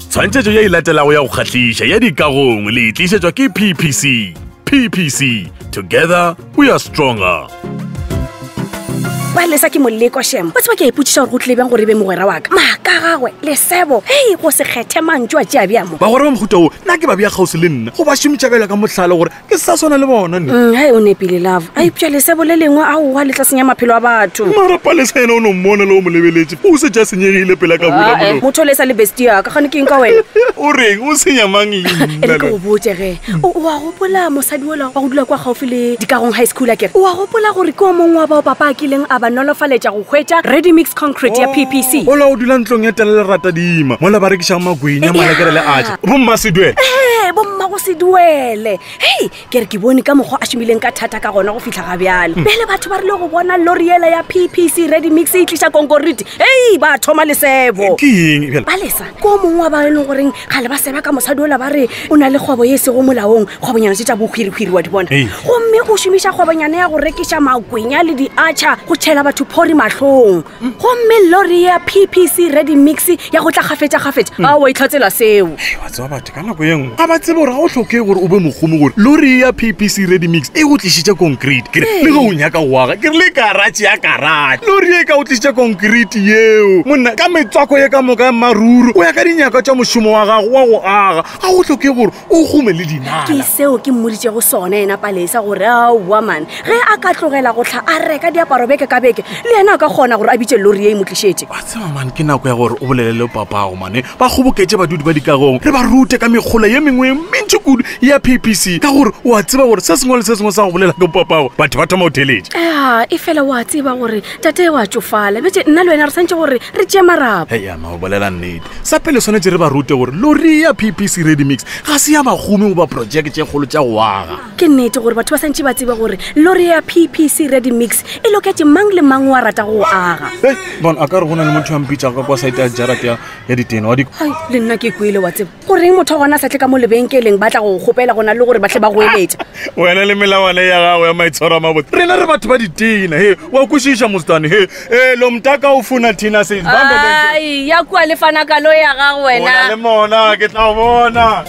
Tshwantshetso ya ilatelago ya go kgatlhiša ya dikagong le tlišetšwa ke PPC. PPC, together we are stronger. Ba lesa ke moleko shem. Ba tswa ke iputša gore go tlile bjang gore be mogwera wa ka. Maaka gagwe lesebo. Hei go se kgethe mantšu a tšea bjamo. Ba gore ba mohuta o nna ke ba bea kgausi le nna go ba šomitša bjale ka mohlale gore ke sa swana le bona nne. Hai o nepile love. A ipša lesebo le lengwe a oa le tla senya maphelo a batho. Marapa le sa ena o no mmona le o mo lebeletše o se tša senyegile pela ka bula molo. Motho le sa le bestia ka gane ke eng ka wena. O reng o senya mang le nna. Ke go botse ge. O a gopola mosadi ola wa go dula kwa gaufi le dikagong high school a kere. O a gopola gore ke o mongwe wa bao papa a kileng a ba nolofaletša go hwetša ready mix concrete ya PPC. Ola o dula ntlong ya tele le rata dima mola ba rekišang magwenya malekere le aja bomma se duele. Bomma go se duele. Hei ke re ke bone ka mokgwa a šomileng ka thata ka gona go fitlha ga bjale. Pele batho ba rile go bona lori ela ya PPC ready mix e tliša concrete. Hei ba thoma lesebo. Ke eng bjale? Ba lesa ko mongwe wa ba e leng goreng ga le ba seba ka mosadi ola ba re o na le kgwebo ye sego molaong kgwebonyana tše tša bohwirihwiri wa di bona. Gomme o šomiša kgwebonyana ya go rekiša magwenya le di-archer go tšhela batho phori mahlong. Gomme lori ya PPC ready mix ya go tla gafetša a wa itlhatsela seo. Wa tseba batho ka nako ye nngwe ga ba tsebe gore ga o tlhoke gore o be mogomo gore lori ya PPC ready mix e go tlišitše concrete kere le ge o nyaka go aga kere le karatšhe ya karatšhe lori e ka go tlišitše concrete yeo monna ka metswako ye ka moka ya maruru o ya ka dinyaka tša mošomo wa gago wa go aga ga o tlhoke gore o gome le dinala. Ke seo ke mmoditše go sona ena Palesa gore aowa man ge a ka tlogela go tlha a reka diaparo beke ka beke le yena a ka kgona gore a bitše lori ye e mo tlišetše. Wa tseba man ke nako ya gore o bolelele papago mane ba kgoboketse badudi ba dikagong re ba rute ka mekgola ye mengwe mentši kudu ya PPC ka gore o a tseba gore se sengwe le se sengwe sa go bolela ke papago batho ba thoma o theletše. E fela o a tseba gore tate wa tšofala betse nna le wena re santše gore re tšee marapo. Hei ama o bolela nnete sa pele swanetse re ba rute gore lori ya PPC ready mix ga se ya bagome goba projeke tše kgolo tša go aga. Ke nnete gore batho ba santše ba tseba gore lori ya PPC ready mix e loketse mang le mang wa rata go aga. Bona a ka re go na le motho ya mpitša ka kwa site ya jarata ya diteno wa le nna ke kwele wa tseba goreng motho gona sa tle ka mo lebenkeleng ba tla go kgopela gona le gore ba tle ba go eletša. Wena le melawana ya gago ya maitshwaro a mabotse rena re batho ba ditena he wa kwešiša mostane he lo mtaka o funa tina se ai ya kwa le fana ka lo ya gago wena. Bona le mona ke tla bona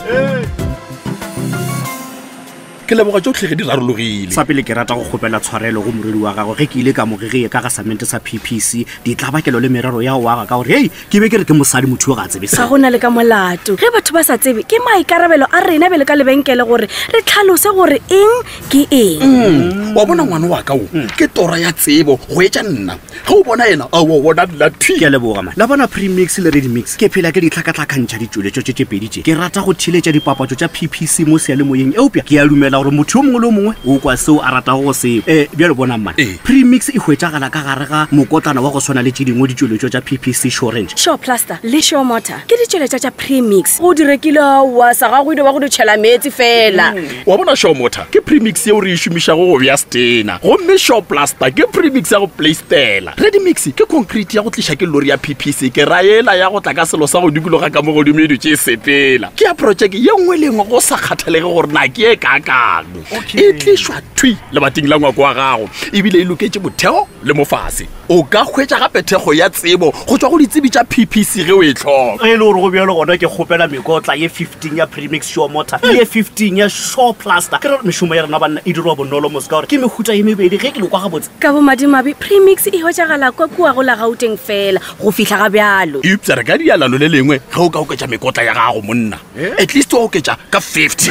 ke leboga tsotlhe ge di rarologile. Sa pele ke rata go kgopela tshwarelo go moredi wa gago ge ke ile ka mo ge ka ga samente sa PPC di tla bakelo le merero ya go aga ka gore hei ke be ke re ke mosadi motho ga tsebe sa gona le ka molato ge batho ba sa tsebe ke maikarabelo a rena bele ka lebenkele gore re tlhalose gore eng ke eng. Wa bona ngwana wa ka o ke tora ya tsebo go etša nna ge o bona ena a o bona la ke leboga ma la bona premix le ready mix ke phela ke di tlhakatlhakantšha ditšweletšo tše pedi tše ke rata go thiletša dipapatšo tša PPC mo sealemoyeng eupša ke a dumela gore motho o mongwe le o mongwe o kwa seo a rata go seo bjale bona mmane premix e hwetšagala ka gare ga mokotlana wa go swana le tše dingwe ditšweletšo tša PPC Shorange Show Plaster le Show Motor ke ditšweletšo tša premix go direkile wa sa gago ile wa go ditšhela metsi fela. Wa bona Show Motor ke premix yeo re e šomišago go bja stena gomme Show Plaster ke premix ya go playstela ready mix ke concrete ya go tliša ke lori ya PPC ke raela ya go tla ka selo sa go dikologa ka mo godimo edu tše sepela ke ya projeke ye nngwe le nngwe go sa kgathalege gore na ke e kakang e tlišwa thui le bating la ngwako wa gago ebile e loketse motheo le mofase o ka hwetša gape thego ya tsebo go tšwa go ditsebi tša PPC ge o e tlhoka e le gore go bjalo gona ke kgopela mekotla ye 15 ya premix Show Motor ye 15 ya Show Plaster ke re mešomo ya rena banna e dirwa bonolo mos ka gore ke mehuta ye mebedi ge ke le kwa gabotse ka bomadimabe premix e hwetšagala kwa kua go la Gauteng fela go fihla ga bjalo eupša re ka dialano le lengwe ge o ka oketša mekotla ya gago monna at least o oketša ka 50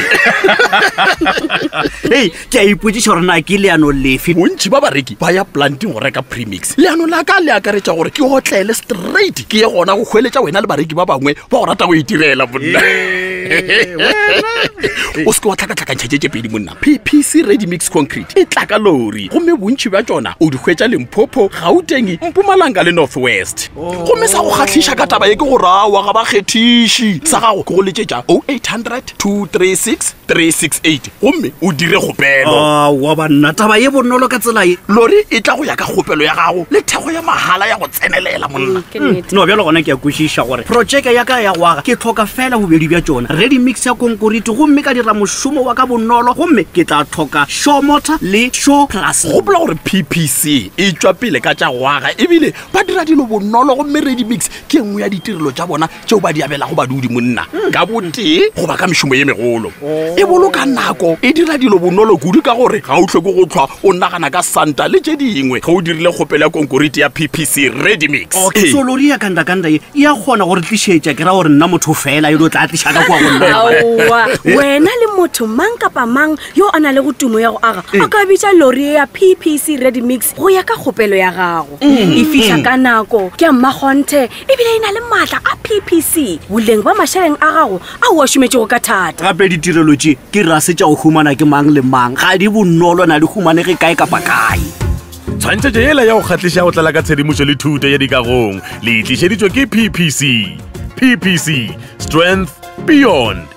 hei ke a ipotsiša gore na ke leano lefe bontši ba bareki ba ya planting go reka premix leano la ka le akaretša gore ke gotlele straight ke ye gona go hweletša wena le bareki ba bangwe ba go rata go itirela monna o se ke wa tlhakatlhakantšha tše pedi monna PPC ready mix concrete e tla ka lori gomme bontši bja tšona o di hwetša Limpopo Gauteng Mpumalanga le North West gomme sa go kgatlhiša ka taba ye ke gore awa ga ba kgethiši sa gago ke go letšetša 0800 236 368 gomme gomme o dire kgopelo wa banna taba ye bonolo ka tsela e lori e tla go ya ka kgopelo ya gago le thego ya mahala ya go tsenelela monna no bjalo gona ke ya kwešiša gore projeke ya ka ya go aga ke tlhoka fela bobedi bja tsona ready mix ya konkoriti gomme ka dira mošomo wa ka bonolo gomme ke tla tlhoka show motor le show plus gopola gore ppc e tšwa pele ka tša go aga ebile ba dira dilo bonolo gomme ready mix ke nngwe ya ditirelo tša bona tšeo ba di abelago badudi monna ka botee goba ka mešomo ye megolo e boloka nako e dira dilo bonolo kudu ka gore ga o tlhoke go tlhwa o nagana ka santa le tše dingwe ga o dirile kgopelo ya konkoriti ya ppc ready mix so lori ya kanda e ya kgona gore tlišetša ke ra gore nna motho fela yo do tla tliša ka kwa gonna aowa wena le motho mang kapa mang yo a na le go tumo ya go aga a ka bitša lori ya ppc ready mix go ya ka kgopelo ya gago e fiša ka nako ke a mmakgonthe ebile e na le maatla a ppc boleng ba mašaleng a gago a o a šometšego ka thata gape ditirelo tše ke rase tša go humana ke mang le mang ga di bonolo na di humanege kae kapa kae tshwantšhetšo yela ya go kgatliša go tlala ka tshedimošo le thuto ya dikagong le tlišeditšwe ke ppc strength beyond